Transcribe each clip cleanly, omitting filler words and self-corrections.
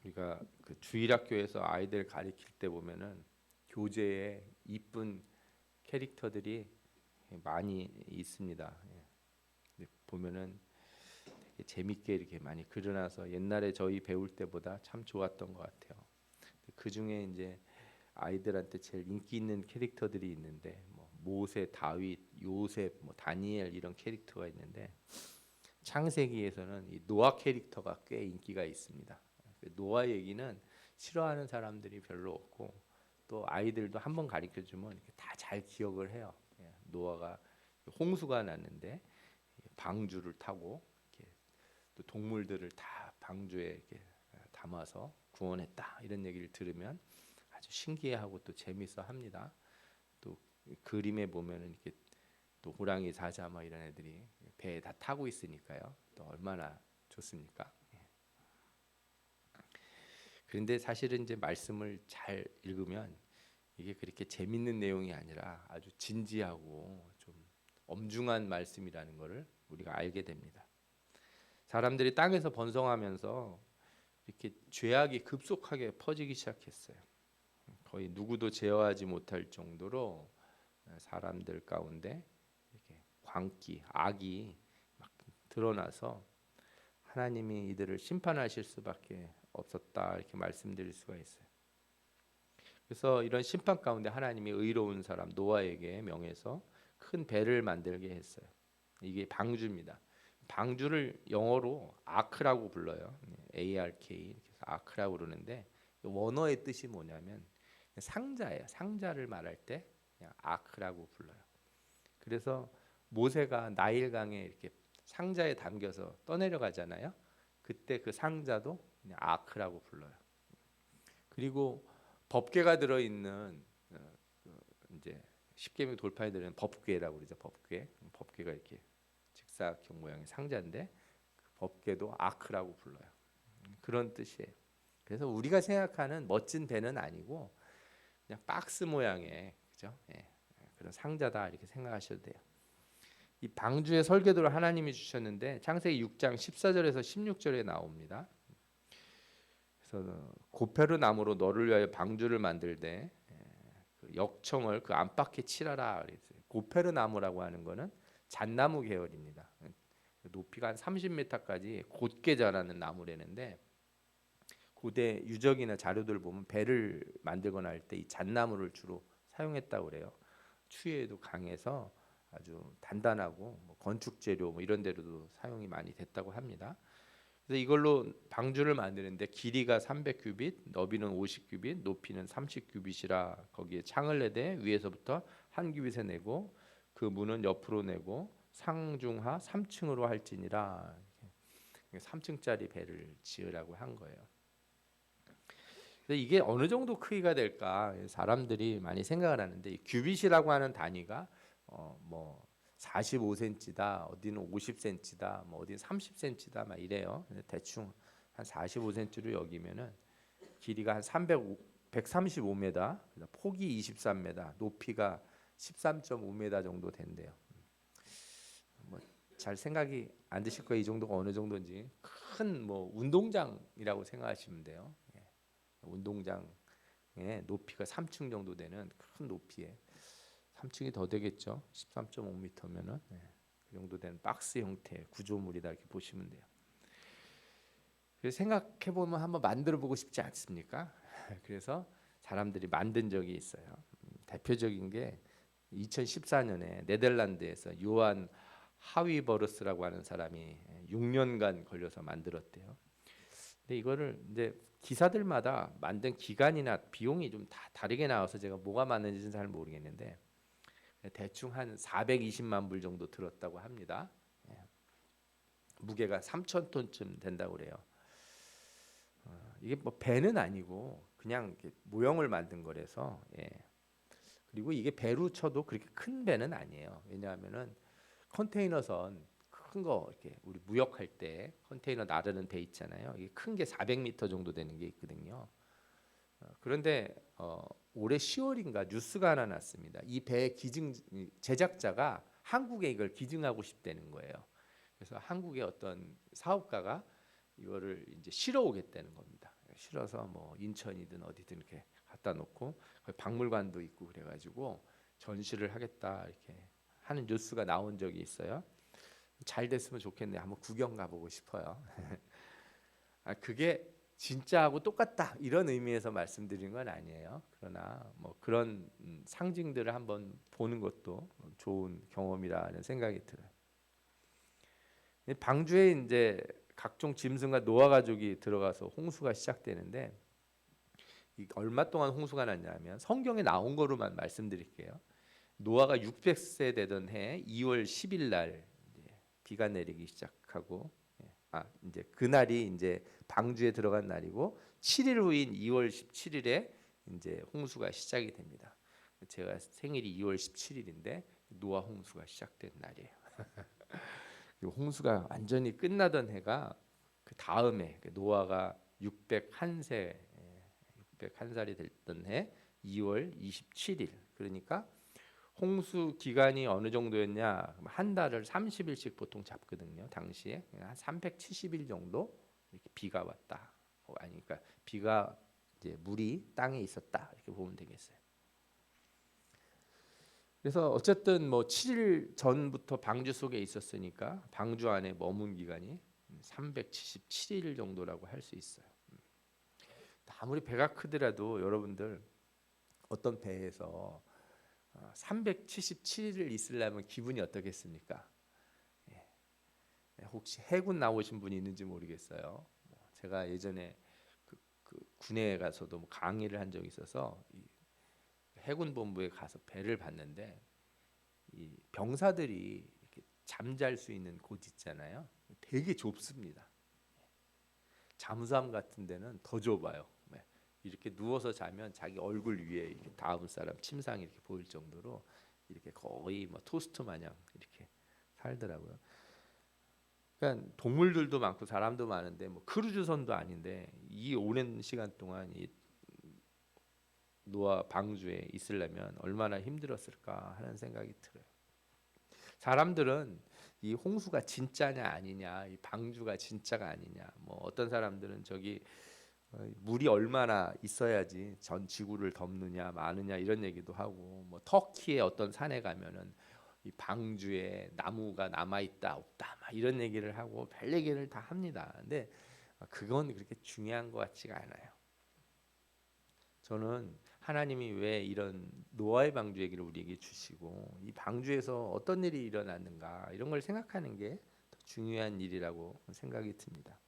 우리가 그 주일학교에서 아이들 가르칠 때 보면은 교재에 이쁜 캐릭터들이 많이 있습니다. 근데 보면은 되게 재밌게 이렇게 많이 그려놔서 옛날에 저희 배울 때보다 참 좋았던 것 같아요. 그 중에 이제 아이들한테 제일 인기 있는 캐릭터들이 있는데 뭐 모세, 다윗, 요셉, 뭐 다니엘 이런 캐릭터가 있는데 창세기에서는 이 노아 캐릭터가 꽤 인기가 있습니다. 노아 얘기는 싫어하는 사람들이 별로 없고 또 아이들도 한번 가르쳐 주면 다 잘 기억을 해요. 노아가 홍수가 났는데 방주를 타고 이렇게 또 동물들을 다 방주에 이렇게 담아서 구원했다 이런 얘기를 들으면 아주 신기해하고 또 재밌어 합니다. 또 그림에 보면은 이렇게 또 호랑이, 사자 뭐 이런 애들이 배에 다 타고 있으니까요. 또 얼마나 좋습니까? 그런데 사실은 이제 말씀을 잘 읽으면 이게 그렇게 재밌는 내용이 아니라 아주 진지하고 좀 엄중한 말씀이라는 것을 우리가 알게 됩니다. 사람들이 땅에서 번성하면서 이렇게 죄악이 급속하게 퍼지기 시작했어요. 거의 누구도 제어하지 못할 정도로 사람들 가운데 이렇게 광기, 악이 막 드러나서 하나님이 이들을 심판하실 수밖에 없었다 이렇게 말씀드릴 수가 있어요. 그래서 이런 심판 가운데 하나님이 의로운 사람 노아에게 명해서 큰 배를 만들게 했어요. 이게 방주입니다. 방주를 영어로 아크라고 불러요. ARK 이렇게 해서 아크라고 그러는데 원어의 뜻이 뭐냐면 상자예요. 상자를 말할 때 그냥 아크라고 불러요. 그래서 모세가 나일강에 이렇게 상자에 담겨서 떠내려가잖아요. 그때 그 상자도 그냥 아크라고 불러요. 그리고 법궤가 들어 있는 이제 십계명 돌파에 들어있는 법궤라고 그러죠. 법궤가 이렇게 직사각형 모양의 상자인데 그 법궤도 아크라고 불러요. 그런 뜻이에요. 그래서 우리가 생각하는 멋진 배는 아니고 그냥 박스 모양의 그죠? 그런 상자다 이렇게 생각하셔도 돼요. 이 방주의 설계도를 하나님이 주셨는데 창세기 6장 14절에서 16절에 나옵니다. 그래서 고페르 나무로 너를 위하여 방주를 만들되 그 역청을 그 안팎에 칠하라 그랬어요. 고페르 나무라고 하는 거는 잣나무 계열입니다. 높이가 한 30m까지 곧게 자라는 나무라는데 고대 유적이나 자료들 보면 배를 만들거나 할 때 이 잣나무를 주로 사용했다고 그래요. 추위에도 강해서 아주 단단하고 뭐 건축 재료 뭐 이런 데로도 사용이 많이 됐다고 합니다. 그래서 이걸로 방주를 만드는데 길이가 300규빗, 너비는 50규빗, 높이는 30규빗이라 거기에 창을 내되 위에서부터 한 규빗에 내고 그 문은 옆으로 내고 상중하 3층으로 할지니라. 3층짜리 배를 지으라고 한 거예요. 이게 어느 정도 크기가 될까 사람들이 많이 생각을 하는데 규빗이라고 하는 단위가 뭐 45cm다, 어디는 50cm다, 뭐 어디는 30cm다 막 이래요. 대충 한 45cm로 여기면은 길이가 한 135m, 폭이 23m, 높이가 13.5m 정도 된대요. 뭐 잘 생각이 안 드실 거예요. 이 정도가 어느 정도인지. 큰 뭐 운동장이라고 생각하시면 돼요. 운동장의 높이가 3층 정도 되는 큰 높이에 3층이 더 되겠죠. 13.5m면은 그 정도 되는 박스 형태의 구조물이다 이렇게 보시면 돼요. 그래서 생각해 보면 한번 만들어 보고 싶지 않습니까? 그래서 사람들이 만든 적이 있어요. 대표적인 게 2014년에 네덜란드에서 요한 하위버르스라고 하는 사람이 6년간 걸려서 만들었대요. 근데 이거를 이제 기사들마다 만든 기간이나 비용이 좀 다 다르게 나와서 제가 뭐가 맞는지는 잘 모르겠는데 대충 한 420만 불 정도 들었다고 합니다. 무게가 3,000톤쯤 된다고 그래요. 이게 뭐 배는 아니고 그냥 이렇게 모형을 만든 거라서 그리고 이게 배로 쳐도 그렇게 큰 배는 아니에요. 왜냐하면은 컨테이너선 큰 거 이렇게 우리 무역할 때 컨테이너 나르는 배 있잖아요. 이게 큰 게 400m 정도 되는 게 있거든요. 그런데 올해 10월인가 뉴스가 하나 났습니다. 이 배 기증 제작자가 한국에 이걸 기증하고 싶다는 거예요. 그래서 한국의 어떤 사업가가 이거를 이제 실어 오겠다는 겁니다. 실어서 뭐 인천이든 어디든 이렇게 갖다 놓고 박물관도 있고 그래가지고 전시를 하겠다 이렇게 하는 뉴스가 나온 적이 있어요. 잘 됐으면 좋겠네. 한번 구경 가보고 싶어요. 그게 진짜하고 똑같다 이런 의미에서 말씀드린 건 아니에요. 그러나 뭐 그런 상징들을 한번 보는 것도 좋은 경험이라는 생각이 들어요. 방주에 이제 각종 짐승과 노아 가족이 들어가서 홍수가 시작되는데 얼마 동안 홍수가 났냐면 성경에 나온 거로만 말씀드릴게요. 노아가 600세 되던 해 2월 10일 날 비가 내리기 시작하고 이제 그날이 이제 방주에 들어간 날이고 7일 후인 2월 17일에 이제 홍수가 시작이 됩니다. 제가 생일이 2월 17일인데 노아 홍수가 시작된 날이에요. 홍수가 완전히 끝나던 해가 그 다음에 노아가 601세 601살이 됐던 해 2월 27일 그러니까 홍수 기간이 어느 정도였냐? 한 달을 30일씩 보통 잡거든요. 당시에 한 370일 정도 이렇게 비가 왔다. 아니 그러니까 비가 이제 물이 땅에 있었다 이렇게 보면 되겠어요. 그래서 어쨌든 뭐 7일 전부터 방주 속에 있었으니까 방주 안에 머문 기간이 377일 정도라고 할 수 있어요. 아무리 배가 크더라도 여러분들 어떤 배에서 377일을 있으려면 기분이 어떻겠습니까? 혹시 해군 나오신 분이 있는지 모르겠어요. 제가 예전에 그 군에 가서도 뭐 강의를 한 적이 있어서 해군 본부에 가서 배를 봤는데 이 병사들이 이렇게 잠잘 수 있는 곳 있잖아요. 되게 좁습니다. 잠수함 같은 데는 더 좁아요. 이렇게 누워서 자면 자기 얼굴 위에 이렇게 다음 사람 침상이 이렇게 보일 정도로 이렇게 거의 뭐 토스트 마냥 이렇게 살더라고요. 그러니까 동물들도 많고 사람도 많은데 뭐 크루즈선도 아닌데 이 오랜 시간 동안 이 노아 방주에 있으려면 얼마나 힘들었을까 하는 생각이 들어요. 사람들은 이 홍수가 진짜냐 아니냐, 이 방주가 진짜가 아니냐, 뭐 어떤 사람들은 저기 물이 얼마나 있어야지 전 지구를 덮느냐 마느냐 이런 얘기도 하고 뭐 터키의 어떤 산에 가면은 이 방주에 나무가 남아 있다 없다 막 이런 얘기를 하고 별 얘기를 다 합니다. 근데 그건 그렇게 중요한 것 같지가 않아요. 저는 하나님이 왜 이런 노아의 방주 얘기를 우리에게 주시고 이 방주에서 어떤 일이 일어났는가 이런 걸 생각하는 게 더 중요한 일이라고 생각이 듭니다.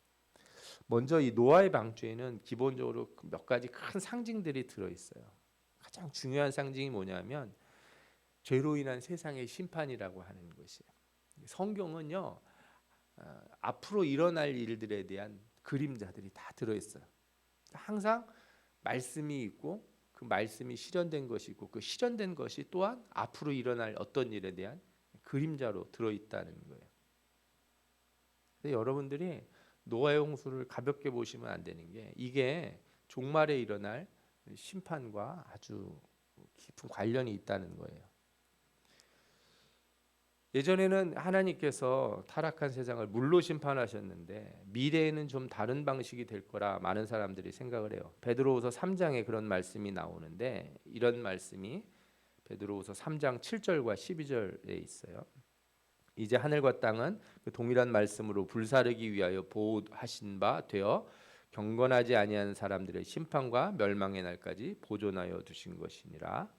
먼저 이 노아의 방주에는 기본적으로 몇 가지 큰 상징들이 들어 있어요. 가장 중요한 상징이 뭐냐면 죄로 인한 세상의 심판이라고 하는 것이에요. 성경은요 앞으로 일어날 일들에 대한 그림자들이 다 들어 있어요. 항상 말씀이 있고 그 말씀이 실현된 것이 있고 그 실현된 것이 또한 앞으로 일어날 어떤 일에 대한 그림자로 들어 있다는 거예요. 근데 여러분들이 노아의 홍수를 가볍게 보시면 안 되는 게 이게 종말에 일어날 심판과 아주 깊은 관련이 있다는 거예요. 예전에는 하나님께서 타락한 세상을 물로 심판하셨는데 미래에는 좀 다른 방식이 될 거라 많은 사람들이 생각을 해요. 베드로후서 3장에 그런 말씀이 나오는데 이런 말씀이 베드로후서 3장 7절과 12절에 있어요. 이제 하늘과 땅은 그 동일한 말씀으로 불사르기 위하여 보호하신 바 되어 경건하지 아니한 사람들의 심판과 멸망의 날까지 보존하여 두신 것이니라.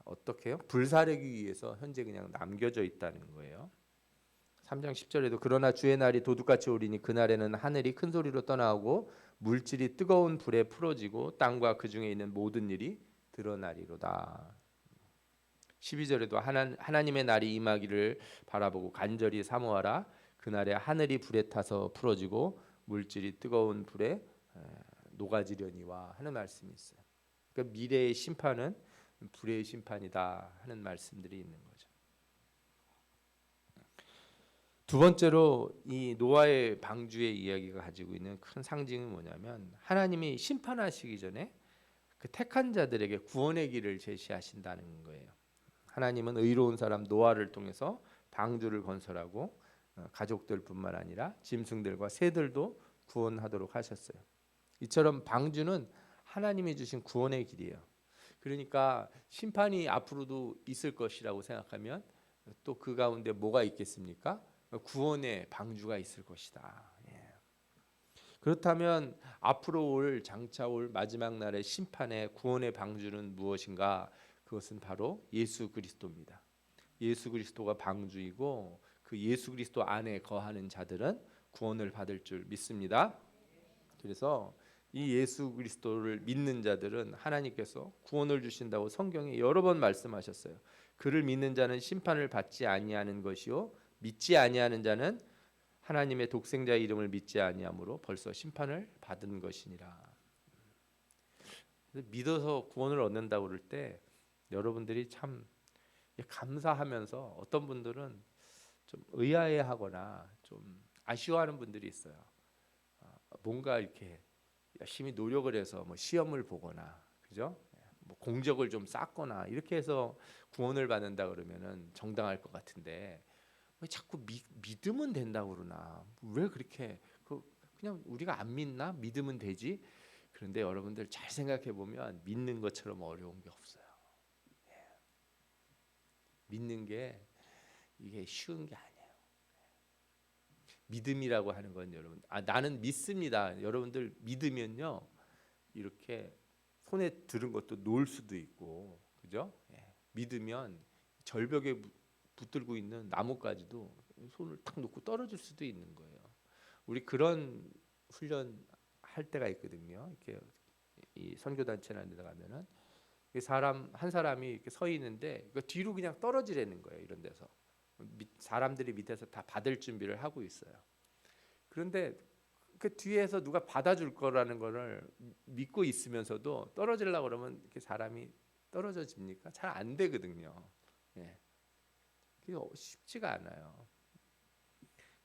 어떻게요? 불사르기 위해서 현재 그냥 남겨져 있다는 거예요. 3장 10절에도 그러나 주의 날이 도둑같이 오리니 그날에는 하늘이 큰 소리로 떠나오고 물질이 뜨거운 불에 풀어지고 땅과 그 중에 있는 모든 일이 드러나리로다. 12절에도 하나님의 날이 임하기를 바라보고 간절히 사모하라. 그날에 하늘이 불에 타서 풀어지고 물질이 뜨거운 불에 녹아지려니와 하는 말씀이 있어요. 그러니까 미래의 심판은 불의 심판이다 하는 말씀들이 있는 거죠. 두 번째로 이 노아의 방주의 이야기가 가지고 있는 큰 상징은 뭐냐면 하나님이 심판하시기 전에 그 택한 자들에게 구원의 길을 제시하신다는 거예요. 하나님은 의로운 사람 노아를 통해서 방주를 건설하고 가족들뿐만 아니라 짐승들과 새들도 구원하도록 하셨어요. 이처럼 방주는 하나님이 주신 구원의 길이에요. 그러니까 심판이 앞으로도 있을 것이라고 생각하면 또 그 가운데 뭐가 있겠습니까? 구원의 방주가 있을 것이다. 예. 그렇다면 앞으로 올 장차 올 마지막 날의 심판의 구원의 방주는 무엇인가? 그것은 바로 예수 그리스도입니다. 예수 그리스도가 방주이고 그 예수 그리스도 안에 거하는 자들은 구원을 받을 줄 믿습니다. 그래서 이 예수 그리스도를 믿는 자들은 하나님께서 구원을 주신다고 성경에 여러 번 말씀하셨어요. 그를 믿는 자는 심판을 받지 아니하는 것이요 믿지 아니하는 자는 하나님의 독생자의 이름을 믿지 아니하므로 벌써 심판을 받은 것이니라. 믿어서 구원을 얻는다고 그럴 때 여러분들이 참 감사하면서 어떤 분들은 좀 의아해하거나 좀 아쉬워하는 분들이 있어요. 뭔가 이렇게 열심히 노력을 해서 뭐 시험을 보거나 그죠? 뭐 공적을 좀 쌓거나 이렇게 해서 구원을 받는다 그러면은 정당할 것 같은데 왜 자꾸 믿으면 된다고 그러나 왜 그렇게 그냥 우리가 안 믿나 믿으면 되지. 그런데 여러분들 잘 생각해 보면 믿는 것처럼 어려운 게 없어요. 믿는 게 이게 쉬운 게 아니에요. 믿음이라고 하는 건 여러분 나는 믿습니다. 여러분들 믿으면요 이렇게 손에 들은 것도 놓을 수도 있고 그죠? 믿으면 절벽에 붙들고 있는 나뭇가지도 손을 탁 놓고 떨어질 수도 있는 거예요. 우리 그런 훈련 할 때가 있거든요. 이렇게 이 선교단체나 데 가면은 사람 한 사람이 이렇게 서 있는데 그 뒤로 그냥 떨어지라는 거예요. 이런 데서 사람들이 밑에서 다 받을 준비를 하고 있어요. 그런데 그 뒤에서 누가 받아줄 거라는 거를 믿고 있으면서도 떨어지려고 그러면 이렇게 사람이 떨어져집니까? 잘 안 되거든요. 예. 그게 쉽지가 않아요.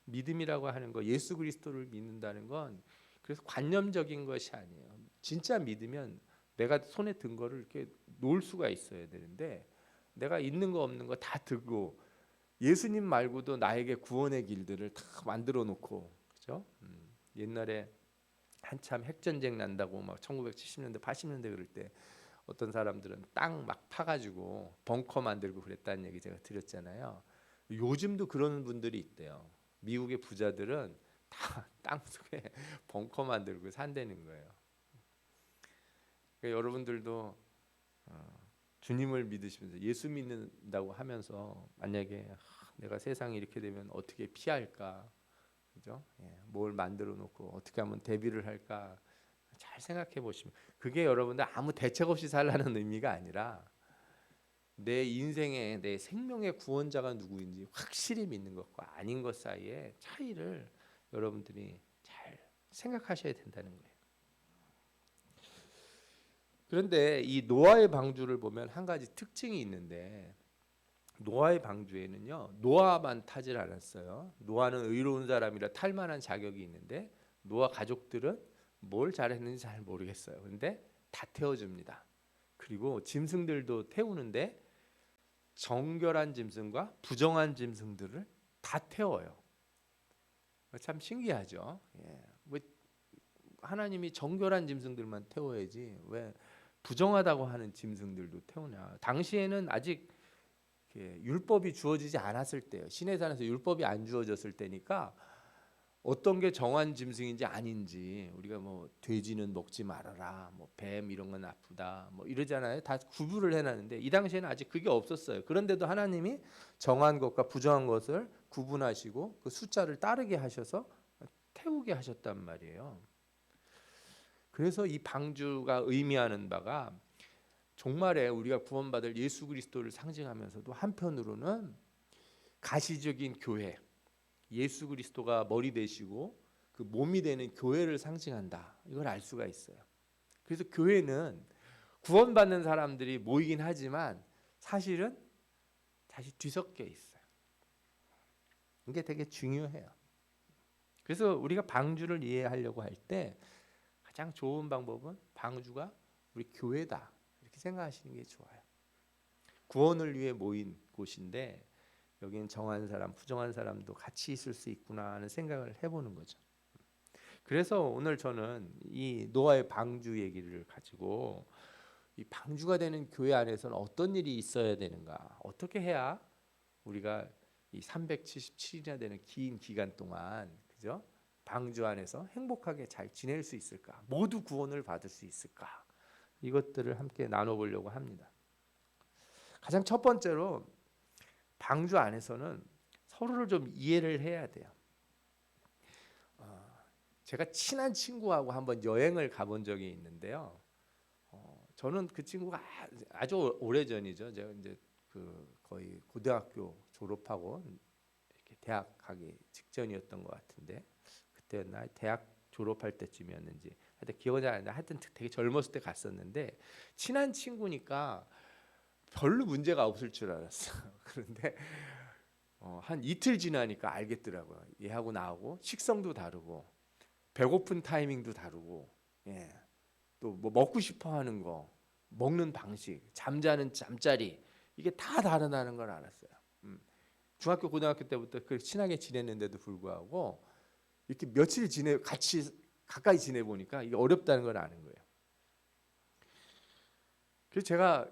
믿음이라고 하는 거, 예수 그리스도를 믿는다는 건 그래서 관념적인 것이 아니에요. 진짜 믿으면 내가 손에 든 거를 이렇게 놓을 수가 있어야 되는데 내가 있는 거 없는 거 다 들고 예수님 말고도 나에게 구원의 길들을 다 만들어 놓고 그죠? 옛날에 한참 핵전쟁 난다고 막 1970년대 80년대 그럴 때 어떤 사람들은 땅 막 파가지고 벙커 만들고 그랬다는 얘기 제가 드렸잖아요. 요즘도 그런 분들이 있대요. 미국의 부자들은 다 땅 속에 벙커 만들고 산다는 거예요. 그러니까 여러분들도 주님을 믿으시면서 예수 믿는다고 하면서 만약에 내가 세상이 이렇게 되면 어떻게 피할까, 그죠? 뭘 만들어 놓고 어떻게 하면 대비를 할까 잘 생각해 보시면 그게 여러분들 아무 대책 없이 살라는 의미가 아니라 내 인생의 내 생명의 구원자가 누구인지 확실히 믿는 것과 아닌 것 사이의 차이를 여러분들이 잘 생각하셔야 된다는 거예요. 그런데 이 노아의 방주를 보면 한 가지 특징이 있는데 노아의 방주에는요 노아만 타질 않았어요. 노아는 의로운 사람이라 탈 만한 자격이 있는데 노아 가족들은 뭘 잘했는지 잘 모르겠어요. 근데 다 태워줍니다. 그리고 짐승들도 태우는데 정결한 짐승과 부정한 짐승들을 다 태워요. 참 신기하죠. 왜 하나님이 정결한 짐승들만 태워야지 왜 부정하다고 하는 짐승들도 태우냐. 당시에는 아직 율법이 주어지지 않았을 때예요. 시내산에서 율법이 안 주어졌을 때니까 어떤 게 정한 짐승인지 아닌지 우리가 뭐 돼지는 먹지 말아라, 뭐 뱀 이런 건 나쁘다, 뭐 이러잖아요. 다 구분을 해놨는데 이 당시에는 아직 그게 없었어요. 그런데도 하나님이 정한 것과 부정한 것을 구분하시고 그 숫자를 따르게 하셔서 태우게 하셨단 말이에요. 그래서 이 방주가 의미하는 바가 종말에 우리가 구원받을 예수 그리스도를 상징하면서도 한편으로는 가시적인 교회, 예수 그리스도가 머리 되시고 그 몸이 되는 교회를 상징한다. 이걸 알 수가 있어요. 그래서 교회는 구원받는 사람들이 모이긴 하지만 사실은 다시 뒤섞여 있어요. 이게 되게 중요해요. 그래서 우리가 방주를 이해하려고 할 때 가장 좋은 방법은 방주가 우리 교회다 이렇게 생각하시는 게 좋아요. 구원을 위해 모인 곳인데 여기는 정한 사람, 부정한 사람도 같이 있을 수 있구나 하는 생각을 해보는 거죠. 그래서 오늘 저는 이 노아의 방주 얘기를 가지고 이 방주가 되는 교회 안에서는 어떤 일이 있어야 되는가, 어떻게 해야 우리가 이 377일이나 되는 긴 기간 동안, 그죠? 방주 안에서 행복하게 잘 지낼 수 있을까? 모두 구원을 받을 수 있을까? 이것들을 함께 나눠보려고 합니다. 가장 첫 번째로 방주 안에서는 서로를 좀 이해를 해야 돼요. 제가 친한 친구하고 한번 여행을 가본 적이 있는데요. 저는 그 친구가 아주 오래 전이죠. 제가 이제 그 거의 고등학교 졸업하고 이렇게 대학 가기 직전이었던 것 같은데, 그때였나 대학 졸업할 때쯤이었는지 하여튼 기억이 잘 안 나는데, 하여튼 되게 젊었을 때 갔었는데 친한 친구니까 별로 문제가 없을 줄 알았어. 그런데 한 이틀 지나니까 알겠더라고요. 얘하고 나하고 식성도 다르고 배고픈 타이밍도 다르고, 예. 또 뭐 먹고 싶어 하는 거, 먹는 방식, 잠자는 잠자리, 이게 다 다르다는 걸 알았어요. 중학교 고등학교 때부터 그렇게 친하게 지냈는데도 불구하고 이렇게 며칠 같이 가까이 지내보니까 이게 어렵다는 걸 아는 거예요. 그래서 제가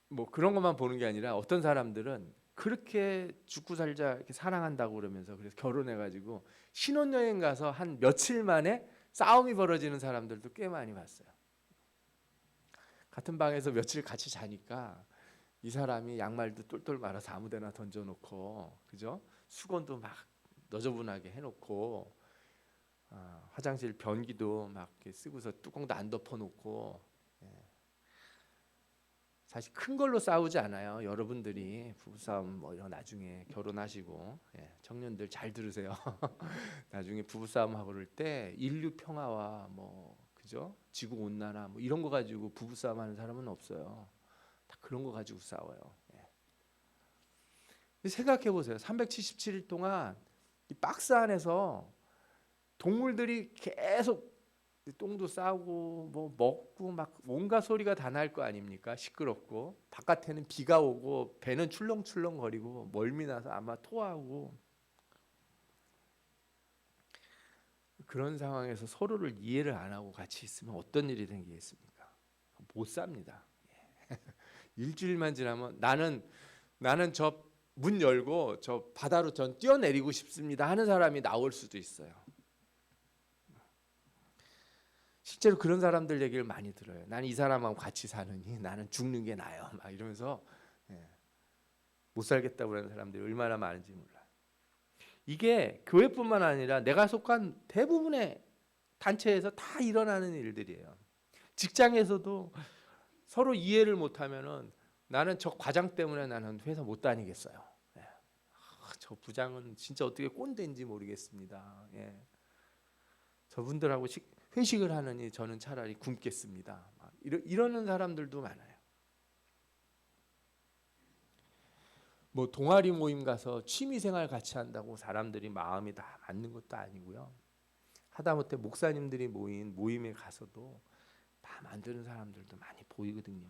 뭐 그런 것만 보는 게 아니라 어떤 사람들은 그렇게 죽고 살자 이렇게 사랑한다고 그러면서 그래서 결혼해가지고 신혼여행 가서 한 며칠 만에 싸움이 벌어지는 사람들도 꽤 많이 봤어요. 같은 방에서 며칠 같이 자니까 이 사람이 양말도 똘똘 말아서 아무데나 던져놓고, 그죠? 수건도 막 너저분하게 해놓고, 화장실 변기도 막 이렇게 쓰고서 뚜껑도 안 덮어놓고. 사실 큰 걸로 싸우지 않아요. 여러분들이 부부싸움 뭐 이런 나중에 결혼하시고, 청년들 잘 들으세요. 나중에 부부싸움 하고 그럴 때 인류 평화와 뭐, 그죠? 지구 온난화 뭐 이런 거 가지고 부부싸움 하는 사람은 없어요. 다 그런 거 가지고 싸워요. 생각해 보세요. 377일 동안 이 박스 안에서 동물들이 계속 똥도 싸고 뭐 먹고 막 온갖 소리가 다 날 거 아닙니까? 시끄럽고 바깥에는 비가 오고 배는 출렁출렁 거리고 멀미 나서 아마 토하고, 그런 상황에서 서로를 이해를 안 하고 같이 있으면 어떤 일이 생기겠습니까? 못 삽니다. 일주일만 지나면 나는 저 문 열고 저 바다로 전 뛰어내리고 싶습니다 하는 사람이 나올 수도 있어요. 실제로 그런 사람들 얘기를 많이 들어요. 나는 이 사람하고 같이 사느니 나는 죽는 게 나아요. 막 이러면서 못 살겠다고 하는 사람들이 얼마나 많은지 몰라요. 이게 교회뿐만 아니라 내가 속한 대부분의 단체에서 다 일어나는 일들이에요. 직장에서도 서로 이해를 못하면은 나는 저 과장 때문에 나는 회사 못 다니겠어요. 저 부장은 진짜 어떻게 꼰대인지 모르겠습니다. 저분들하고 회식을 하느니 저는 차라리 굶겠습니다. 이러는 사람들도 많아요. 뭐 동아리 모임 가서 취미생활 같이 한다고 사람들이 마음이 다 맞는 것도 아니고요. 하다못해 목사님들이 모인 모임에 가서도 다 만드는 사람들도 많이 보이거든요.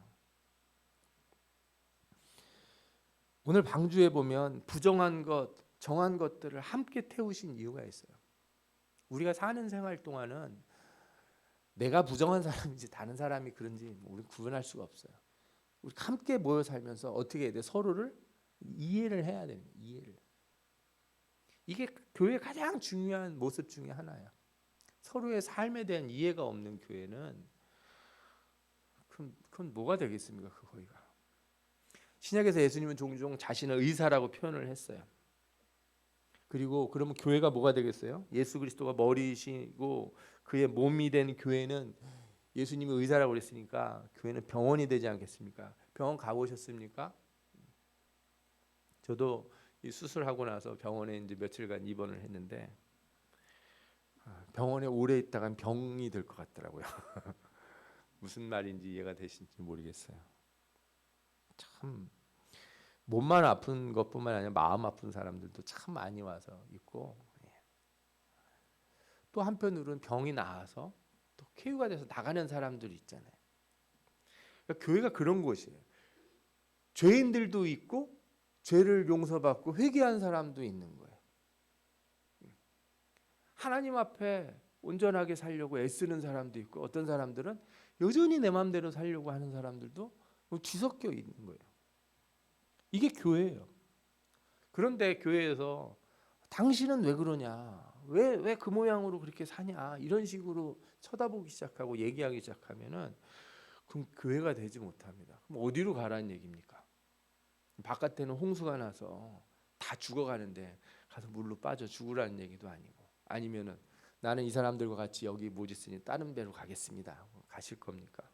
오늘 방주에 보면 부정한 것, 정한 것들을 함께 태우신 이유가 있어요. 우리가 사는 생활 동안은 내가 부정한 사람인지 다른 사람이 그런지 우리 구분할 수가 없어요. 우리 함께 모여 살면서 어떻게 해야 돼? 서로를 이해를 해야 되는 거예요. 이해를. 이게 교회의 가장 중요한 모습 중에 하나예요. 서로의 삶에 대한 이해가 없는 교회는 그건 뭐가 되겠습니까? 거기가. 신약에서 예수님은 종종 자신을 의사라고 표현을 했어요. 그리고 그러면 교회가 뭐가 되겠어요? 예수 그리스도가 머리이시고 그의 몸이 된 교회는 예수님이 의사라고 그랬으니까 교회는 병원이 되지 않겠습니까? 병원 가보셨습니까? 저도 이 수술하고 나서 병원에 이제 며칠간 입원을 했는데 병원에 오래 있다간 병이 될 것 같더라고요. 무슨 말인지 이해가 되실지 모르겠어요. 참 몸만 아픈 것뿐만 아니라 마음 아픈 사람들도 참 많이 와서 있고, 또 한편으로는 병이 나아서 또 쾌유가 돼서 나가는 사람들이 있잖아요. 그러니까 교회가 그런 곳이에요. 죄인들도 있고 죄를 용서받고 회개한 사람도 있는 거예요. 하나님 앞에 온전하게 살려고 애쓰는 사람도 있고, 어떤 사람들은 여전히 내 마음대로 살려고 하는 사람들도 뒤섞여 있는 거예요. 이게 교회예요. 그런데 교회에서 당신은 왜 그러냐, 왜 그 모양으로 그렇게 사냐, 이런 식으로 쳐다보기 시작하고 얘기하기 시작하면은 그럼 교회가 되지 못합니다. 그럼 어디로 가라는 얘기입니까? 바깥에는 홍수가 나서 다 죽어가는데 가서 물로 빠져 죽으라는 얘기도 아니고, 아니면은 나는 이 사람들과 같이 여기 못 있으니 다른 배로 가겠습니다. 가실 겁니까?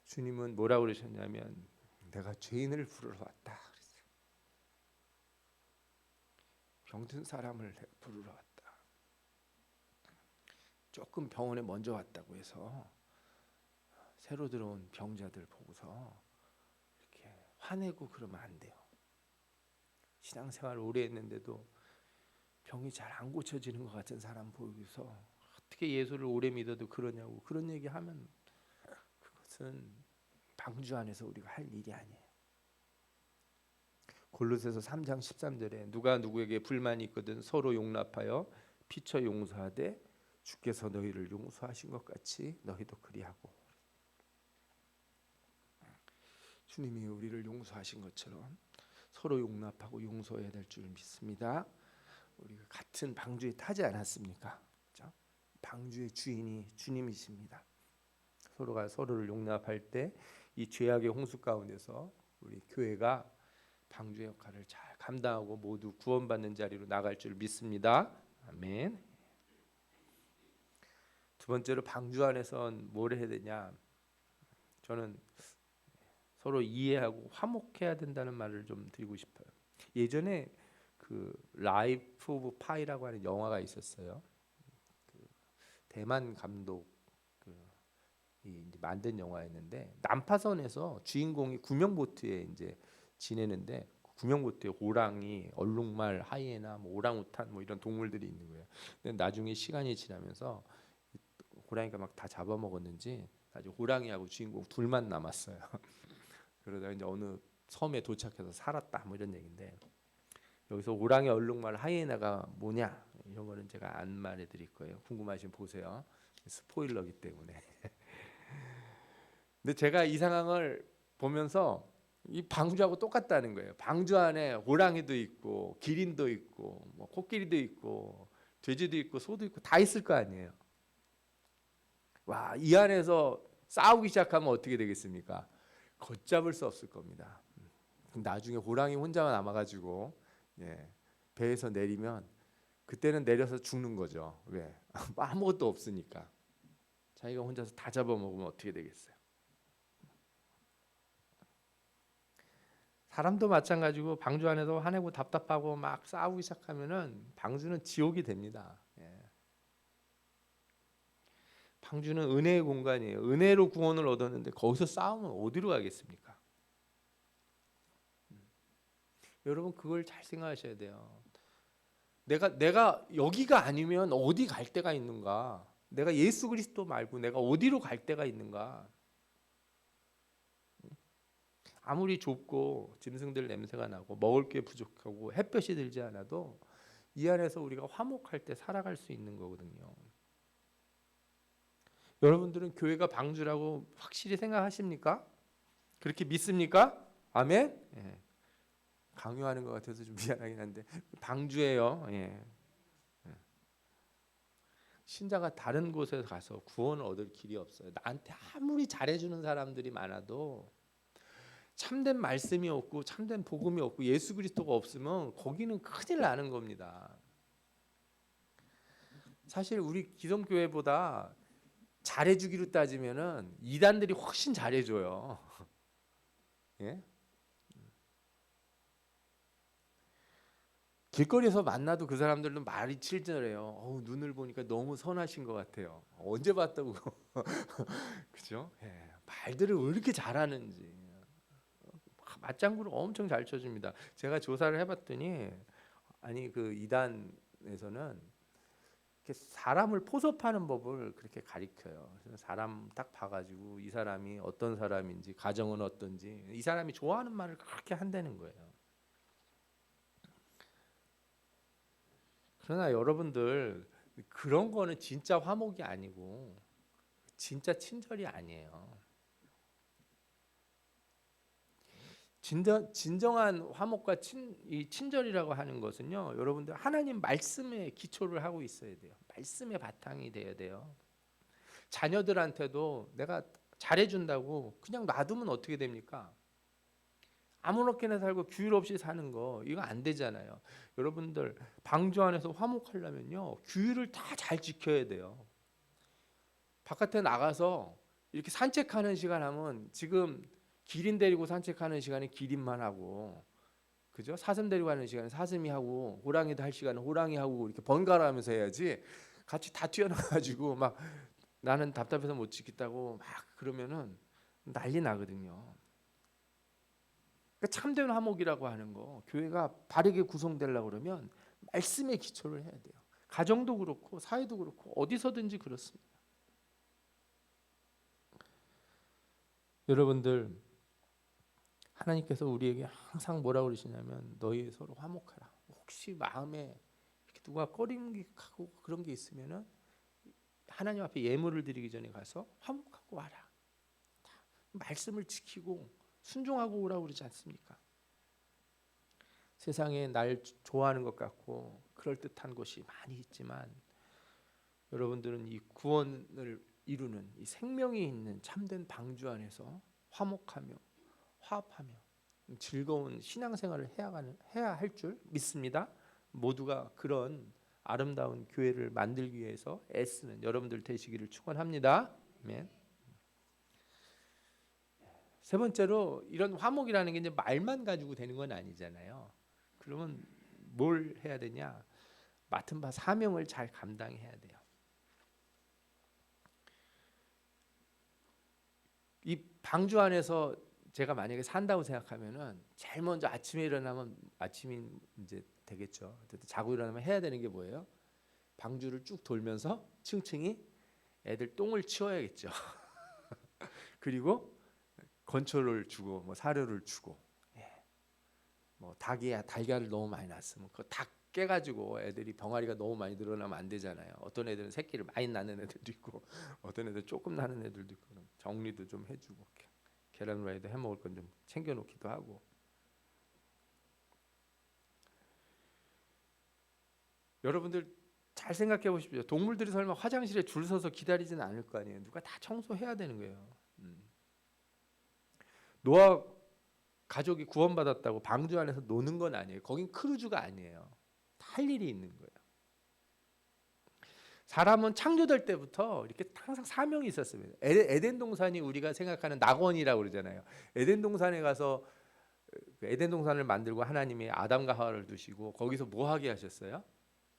주님은 뭐라고 그러셨냐면 내가 죄인을 부르러 왔다 그랬어요. 병든 사람을 부르러 왔다. 조금 병원에 먼저 왔다고 해서 새로 들어온 병자들 보고서 이렇게 화내고 그러면 안 돼요. 신앙생활 오래 했는데도 병이 잘 안 고쳐지는 것 같은 사람 보이고서 어떻게 예수를 오래 믿어도 그러냐고 그런 얘기하면 그것은 방주 안에서 우리가 할 일이 아니에요. 골로새서 3장 13절에 누가 누구에게 불만이 있거든 서로 용납하여 피처 용서하되 주께서 너희를 용서하신 것 같이 너희도 그리하고. 주님이 우리를 용서하신 것처럼 서로 용납하고 용서해야 될 줄 믿습니다. 우리가 같은 방주에 타지 않았습니까? 그렇죠? 방주의 주인이 주님이십니다. 서로가 서로를 용납할 때 이 죄악의 홍수 가운데서 우리 교회가 방주의 역할을 잘 감당하고 모두 구원받는 자리로 나갈 줄 믿습니다. 아멘. 두 번째로 방주 안에선 뭘 해야 되냐? 저는 서로 이해하고 화목해야 된다는 말을 좀 드리고 싶어요. 예전에 그 라이프 오브 파이라고 하는 영화가 있었어요. 그 대만 감독 이제 만든 영화였는데, 난파선에서 주인공이 구명보트에 이제 지내는데 구명보트에 호랑이, 얼룩말, 하이에나, 뭐 오랑우탄 뭐 이런 동물들이 있는 거예요. 근데 나중에 시간이 지나면서 호랑이가 막 다 잡아먹었는지 나중에 호랑이하고 주인공 둘만 남았어요. 그러다 이제 어느 섬에 도착해서 살았다 뭐 이런 얘기인데, 여기서 호랑이, 얼룩말, 하이에나가 뭐냐 이런 거는 제가 안 말해드릴 거예요. 궁금하시면 보세요. 스포일러기 때문에. 근데 제가 이 상황을 보면서 이 방주하고 똑같다는 거예요. 방주 안에 호랑이도 있고 기린도 있고 뭐 코끼리도 있고 돼지도 있고 소도 있고 다 있을 거 아니에요. 와, 이 안에서 싸우기 시작하면 어떻게 되겠습니까? 걷잡을 수 없을 겁니다. 나중에 호랑이 혼자 남아가지고 배에서 내리면 그때는 내려서 죽는 거죠. 왜? 아무것도 없으니까. 자기가 혼자서 다 잡아먹으면 어떻게 되겠어요? 사람도 마찬가지고 방주 안에서 화내고 답답하고 막 싸우기 시작하면은 방주는 지옥이 됩니다. 방주는 은혜의 공간이에요. 은혜로 구원을 얻었는데 거기서 싸우면 어디로 가겠습니까? 여러분 그걸 잘 생각하셔야 돼요. 내가 여기가 아니면 어디 갈 데가 있는가? 내가 예수 그리스도 말고 내가 어디로 갈 데가 있는가? 아무리 좁고 짐승들 냄새가 나고 먹을 게 부족하고 햇볕이 들지 않아도 이 안에서 우리가 화목할 때 살아갈 수 있는 거거든요. 여러분들은 교회가 방주라고 확실히 생각하십니까? 그렇게 믿습니까? 아멘? 강요하는 것 같아서 좀 미안하긴 한데 방주예요. 신자가 다른 곳에 가서 구원을 얻을 길이 없어요. 나한테 아무리 잘해주는 사람들이 많아도 참된 말씀이 없고 참된 복음이 없고 예수 그리스도가 없으면 거기는 큰일 나는 겁니다. 사실 우리 기성교회보다 잘해주기로 따지면은 이단들이 훨씬 잘해줘요. 예? 길거리에서 만나도 그 사람들은 말이 친절해요. 눈을 보니까 너무 선하신 것 같아요. 언제 봤다고. 그죠? 말들을 왜 이렇게 잘하는지. 맞장구를 엄청 잘 쳐줍니다. 제가 조사를 해봤더니 아니 그 이단에서는 이렇게 사람을 포섭하는 법을 그렇게 가리켜요. 그래서 사람 딱 봐가지고 이 사람이 어떤 사람인지 가정은 어떤지 이 사람이 좋아하는 말을 그렇게 한다는 거예요. 그러나 여러분들 그런 거는 진짜 화목이 아니고 진짜 친절이 아니에요. 진정한 화목과 이 친절이라고 하는 것은요, 여러분들 하나님 말씀에 기초를 하고 있어야 돼요. 말씀의 바탕이 돼야 돼요. 자녀들한테도 내가 잘해준다고 그냥 놔두면 어떻게 됩니까? 아무렇게나 살고 규율 없이 사는 거 이거 안 되잖아요. 여러분들 방주 안에서 화목하려면요, 규율을 다 잘 지켜야 돼요. 바깥에 나가서 이렇게 산책하는 시간 하면 지금 기린 데리고 산책하는 시간에 기린만 하고, 그죠? 사슴 데리고 가는 시간에 사슴이 하고, 호랑이도 할 시간에 호랑이 하고, 이렇게 번갈아 하면서 해야지 같이 다 튀어나와가지고 막 나는 답답해서 못 지켰다고 막 그러면은 난리 나거든요. 그러니까 참된 화목이라고 하는 거, 교회가 바르게 구성되려고 그러면 말씀에 기초를 해야 돼요. 가정도 그렇고 사회도 그렇고 어디서든지 그렇습니다. 여러분들, 하나님께서 우리에게 항상 뭐라고 그러시냐면 너희 서로 화목하라. 혹시 마음에 이렇게 누가 꺼림직하고 그런 게 있으면은 하나님 앞에 예물을 드리기 전에 가서 화목하고 와라. 말씀을 지키고 순종하고 오라고 그러지 않습니까? 세상에 날 좋아하는 것 같고 그럴듯한 것이 많이 있지만 여러분들은 이 구원을 이루는 이 생명이 있는 참된 방주 안에서 화목하며 화합하며 즐거운 신앙생활을 해야 할 줄 믿습니다. 모두가 그런 아름다운 교회를 만들기 위해서 애쓰는 여러분들 되시기를 축원합니다. 아멘. 세 번째로, 이런 화목이라는 게 이제 말만 가지고 되는 건 아니잖아요. 그러면 뭘 해야 되냐? 맡은 바 사명을 잘 감당해야 돼요. 이 방주 안에서 제가 만약에 산다고 생각하면은 제일 먼저 아침에 일어나면, 아침이 이제 되겠죠. 자고 일어나면 해야 되는 게 뭐예요? 방주를 쭉 돌면서 층층이 애들 똥을 치워야겠죠. 그리고 건초를 주고 뭐 사료를 주고, 예. 뭐 닭이 달걀을 너무 많이 낳았으면 그 닭 깨가지고 애들이 병아리가 너무 많이 늘어나면 안 되잖아요. 어떤 애들은 새끼를 많이 낳는 애들도 있고 어떤 애들 조금 낳는 애들도 있고, 정리도 좀 해주고 계란 후라이도 해 먹을 건 좀 챙겨놓기도 하고. 여러분들 잘 생각해 보십시오. 동물들이 설마 화장실에 줄 서서 기다리지는 않을 거 아니에요. 누가 다 청소해야 되는 거예요. 노아 가족이 구원받았다고 방주 안에서 노는 건 아니에요. 거긴 크루즈가 아니에요. 할 일이 있는 거예요. 사람은 창조될 때부터 이렇게 항상 사명이 있었습니다. 에덴 동산이 우리가 생각하는 낙원이라고 그러잖아요. 에덴 동산에 가서 에덴 동산을 만들고 하나님이 아담과 하와를 두시고 거기서 뭐 하게 하셨어요?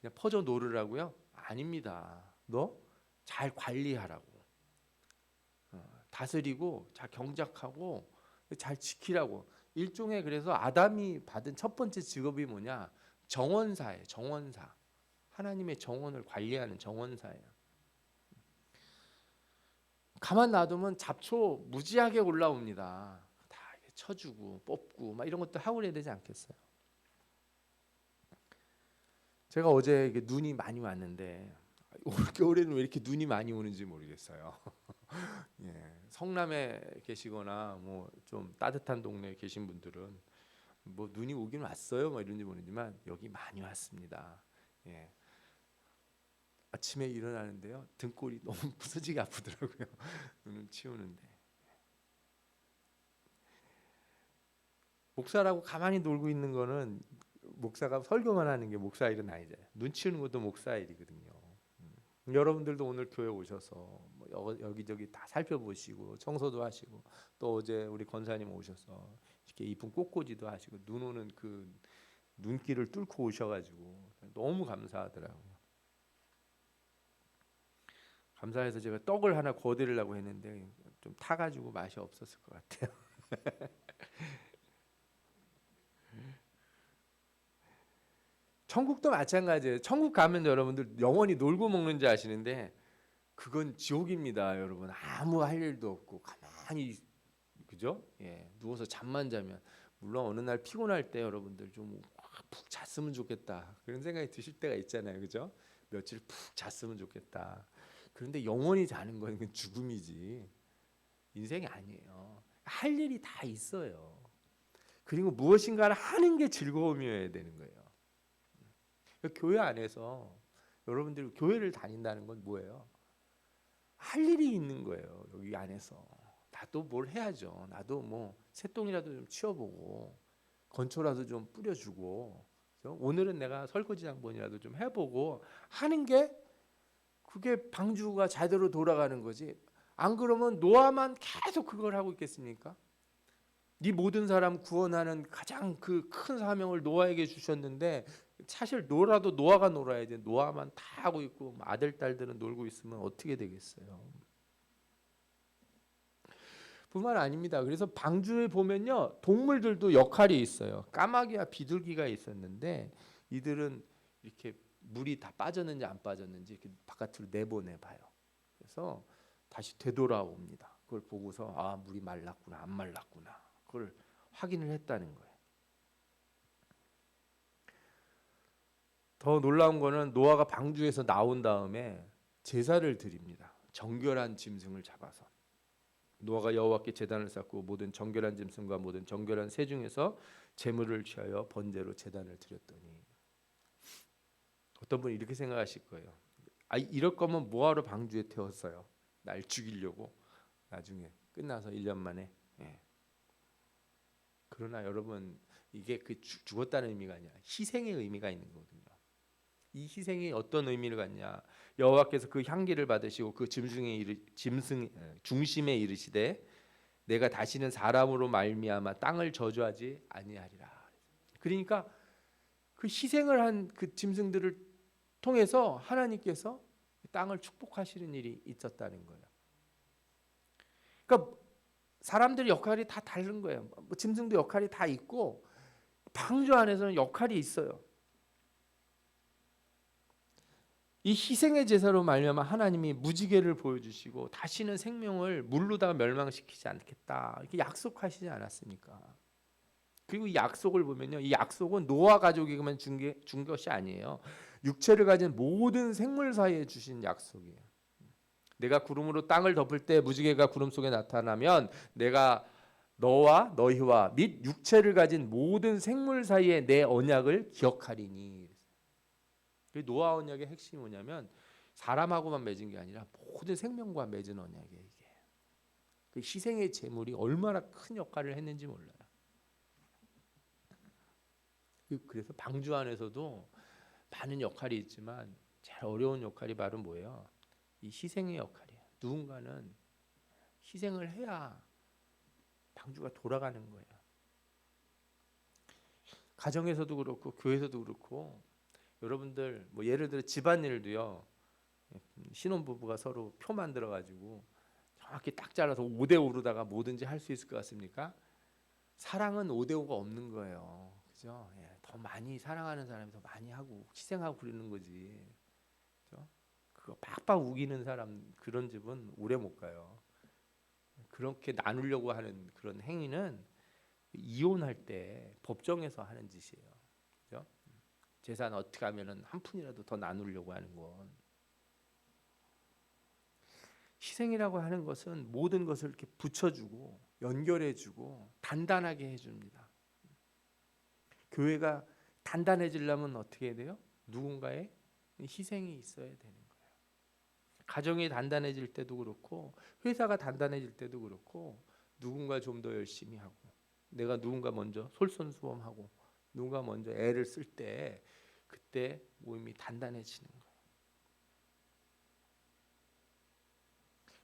그냥 퍼져 놀으라고요? 아닙니다. 너 잘 관리하라고, 다스리고 잘 경작하고 잘 지키라고. 일종의, 그래서 아담이 받은 첫 번째 직업이 뭐냐? 정원사예요. 정원사. 하나님의 정원을 관리하는 정원사예요. 가만 놔두면 잡초 무지하게 올라옵니다. 다 쳐주고 뽑고 막 이런 것도 하고 그래야 되지 않겠어요? 제가 어제 눈이 많이 왔는데 올 겨울에는 왜 이렇게 눈이 많이 오는지 모르겠어요. 예, 성남에 계시거나 뭐 좀 따뜻한 동네에 계신 분들은 뭐 눈이 오긴 왔어요, 뭐 이런지 모르지만 여기 많이 왔습니다. 예. 아침에 일어나는데요, 등골이 너무 부서지게 아프더라고요. 눈을 치우는데. 목사라고 가만히 놀고 있는 거는, 목사가 설교만 하는 게 목사 일은 아니잖아요. 눈 치우는 것도 목사 일이거든요. 여러분들도 오늘 교회 오셔서 뭐 여기저기 다 살펴보시고 청소도 하시고, 또 어제 우리 권사님 오셔서 이렇게 이쁜 꽃꽂이도 하시고 눈 오는 그 눈길을 뚫고 오셔가지고 너무 감사하더라고요. 감사해서 제가 떡을 하나 구워드리려고 했는데 좀 타가지고 맛이 없었을 것 같아요. 천국도 마찬가지예요. 천국 가면 여러분들 영원히 놀고 먹는지 아시는데 그건 지옥입니다, 여러분. 아무 할 일도 없고 가만히, 그죠? 예, 누워서 잠만 자면, 물론 어느 날 피곤할 때 여러분들 좀 푹 잤으면 좋겠다 그런 생각이 드실 때가 있잖아요, 그죠? 며칠 푹 잤으면 좋겠다. 그런데 영원히 자는 건 그건 죽음이지 인생이 아니에요. 할 일이 다 있어요. 그리고 무엇인가를 하는 게 즐거움이어야 되는 거예요. 교회 안에서 여러분들이 교회를 다닌다는 건 뭐예요? 할 일이 있는 거예요. 여기 안에서 나도 뭘 해야죠. 나도 뭐 새똥이라도 좀 치워보고 건초라도 좀 뿌려주고, 그죠? 오늘은 내가 설거지 장본이라도 좀 해보고 하는 게 그게 방주가 제대로 돌아가는 거지. 안 그러면 노아만 계속 그걸 하고 있겠습니까? 네 모든 사람 구원하는 가장 그 큰 사명을 노아에게 주셨는데 사실 노라도 노아가 놀아야 돼. 노아만 다 하고 있고 아들 딸들은 놀고 있으면 어떻게 되겠어요? 뿐만 아닙니다. 그래서 방주에 보면요 동물들도 역할이 있어요. 까마귀와 비둘기가 있었는데 이들은 이렇게 물이 다 빠졌는지 안 빠졌는지 이렇게 바깥으로 내보내 봐요. 그래서 다시 되돌아옵니다. 그걸 보고서 아 물이 말랐구나 안 말랐구나 그걸 확인을 했다는 거예요. 더 놀라운 거는 노아가 방주에서 나온 다음에 제사를 드립니다. 정결한 짐승을 잡아서 노아가 여호와께 제단을 쌓고 모든 정결한 짐승과 모든 정결한 새 중에서 제물을 취하여 번제로 제단을 드렸더니 어떤 분이 이렇게 생각하실 거예요. 아 이럴 거면 뭐하러 방주에 태웠어요? 날 죽이려고 나중에 끝나서 1년 만에. 예. 그러나 여러분 이게 그 죽었다는 의미가 아니라 희생의 의미가 있는 거거든요. 이 희생이 어떤 의미를 갖냐? 여호와께서 그 향기를 받으시고 그 짐승 중심에 이르시되 내가 다시는 사람으로 말미암아 땅을 저주하지 아니하리라. 그러니까 그 희생을 한 그 짐승들을 통해서 하나님께서 땅을 축복하시는 일이 있었다는 거예요. 그러니까 사람들의 역할이 다 다른 거예요. 뭐 짐승도 역할이 다 있고 방주 안에서는 역할이 있어요. 이 희생의 제사로 말미암아 하나님이 무지개를 보여주시고 다시는 생명을 물로다가 멸망시키지 않겠다 이렇게 약속하시지 않았습니까? 그리고 이 약속을 보면요, 이 약속은 노아 가족에게만 준 것이 아니에요. 육체를 가진 모든 생물 사이에 주신 약속이에요. 내가 구름으로 땅을 덮을 때 무지개가 구름 속에 나타나면 내가 너와 너희와 및 육체를 가진 모든 생물 사이에 내 언약을 기억하리니. 노아 언약의 핵심이 뭐냐면 사람하고만 맺은 게 아니라 모든 생명과 맺은 언약이에요. 이게 그 희생의 제물이 얼마나 큰 역할을 했는지 몰라요. 그래서 방주 안에서도 많은 역할이 있지만 제일 어려운 역할이 바로 뭐예요? 이 희생의 역할이에요. 누군가는 희생을 해야 방주가 돌아가는 거예요. 가정에서도 그렇고 교회에서도 그렇고 여러분들 뭐 예를 들어 집안일도요. 신혼부부가 서로 표 만들어 가지고 정확히 딱 잘라서 5대5로다가 뭐든지 할 수 있을 것 같습니까? 사랑은 5대5가 없는 거예요. 그죠? 예, 더 많이 사랑하는 사람이 더 많이 하고 희생하고 그러는 거지. 그죠? 그거 빡빡 우기는 사람 그런 집은 오래 못 가요. 그렇게 나누려고 하는 그런 행위는 이혼할 때 법정에서 하는 짓이에요. 그죠? 재산 어떻게 하면은 한 푼이라도 더 나누려고 하는 건. 희생이라고 하는 것은 모든 것을 이렇게 붙여주고 연결해주고 단단하게 해줍니다. 교회가 단단해지려면 어떻게 해야 돼요? 누군가의 희생이 있어야 되는 거예요. 가정이 단단해질 때도 그렇고 회사가 단단해질 때도 그렇고 누군가 좀 더 열심히 하고 내가 누군가 먼저 솔선수범하고 누군가 먼저 애를 쓸 때 그때 모임이 단단해지는 거예요.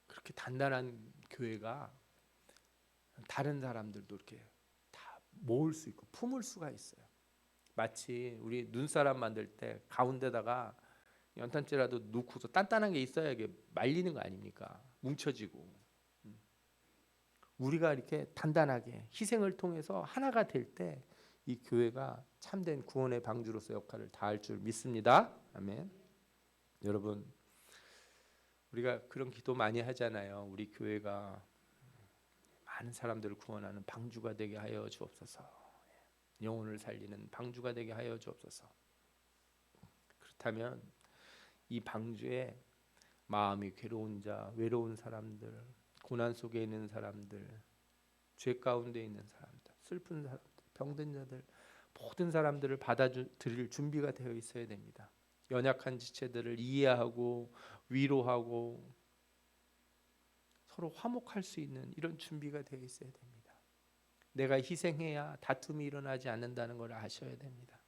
그렇게 단단한 교회가 다른 사람들도 이렇게 다 모을 수 있고 품을 수가 있어요. 마치 우리 눈사람 만들 때 가운데다가 연탄재라도 넣고서 단단한 게 있어야 이게 말리는 거 아닙니까? 뭉쳐지고. 우리가 이렇게 단단하게 희생을 통해서 하나가 될 때 이 교회가 참된 구원의 방주로서 역할을 다할 줄 믿습니다. 아멘. 여러분 우리가 그런 기도 많이 하잖아요. 우리 교회가 많은 사람들을 구원하는 방주가 되게 하여 주옵소서. 영혼을 살리는 방주가 되게 하여 주옵소서. 그렇다면 이 방주에 마음이 괴로운 자, 외로운 사람들, 고난 속에 있는 사람들, 죄 가운데 있는 사람들, 슬픈 사람들, 병든 자들, 모든 사람들을 받아들일 준비가 되어 있어야 됩니다. 연약한 지체들을 이해하고 위로하고 서로 화목할 수 있는 이런 준비가 되어 있어야 됩니다. 내가 희생해야 다툼이 일어나지 않는다는 걸 아셔야 됩니다.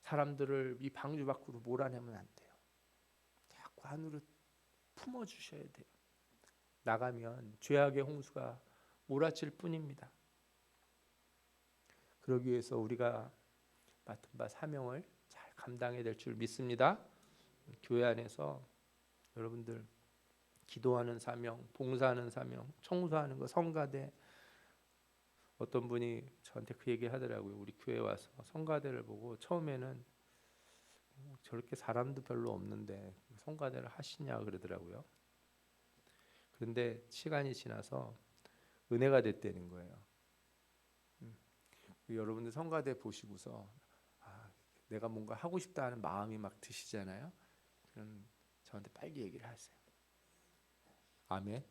사람들을 이 방주 밖으로 몰아내면 안 돼요. 자꾸 안으로 품어주셔야 돼요. 나가면 죄악의 홍수가 몰아칠 뿐입니다. 그러기 위해서 우리가 맡은 바 사명을 잘 감당해야 될 줄 믿습니다. 교회 안에서 여러분들 기도하는 사명, 봉사하는 사명, 청소하는 거, 성가대. 어떤 분이 저한테 그 얘기 하더라고요. 우리 교회 와서 성가대를 보고 처음에는 저렇게 사람도 별로 없는데 성가대를 하시냐 그러더라고요. 그런데 시간이 지나서 은혜가 됐다는 거예요. 여러분들 성가대 보시고서 내가 뭔가 하고 싶다 하는 마음이 막 드시잖아요. 그럼 저한테 빨리 얘기를 하세요. 아멘.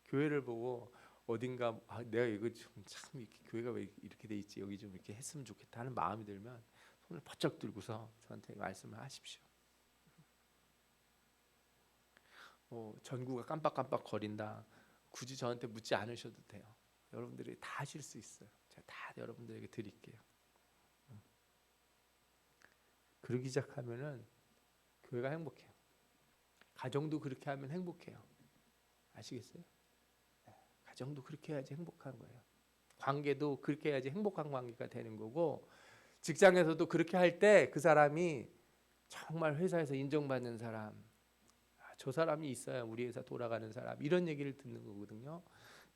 교회를 보고 어딘가 내가 이거 참 교회가 왜 이렇게 돼 있지, 여기 좀 이렇게 했으면 좋겠다 하는 마음이 들면 손을 바짝 들고서 저한테 말씀을 하십시오. 전구가 깜빡깜빡 거린다, 굳이 저한테 묻지 않으셔도 돼요. 여러분들이 다 하실 수 있어요. 제가 다 여러분들에게 드릴게요. 그러기 시작하면은 교회가 행복해요. 가정도 그렇게 하면 행복해요. 아시겠어요? 가정도 그렇게 해야지 행복한 거예요. 관계도 그렇게 해야지 행복한 관계가 되는 거고, 직장에서도 그렇게 할 때 그 사람이 정말 회사에서 인정받는 사람, 저 사람이 있어야 우리 회사 돌아가는 사람, 이런 얘기를 듣는 거거든요.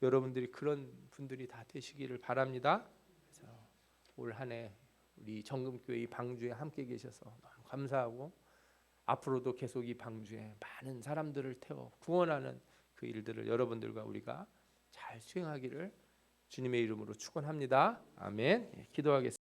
여러분들이 그런 분들이 다 되시기를 바랍니다. 그래서 올 한 해 우리 정금교회 이 방주에 함께 계셔서 너무 감사하고, 앞으로도 계속 이 방주에 많은 사람들을 태워 구원하는 그 일들을 여러분들과 우리가 잘 수행하기를 주님의 이름으로 축원합니다. 아멘. 기도하겠습니다.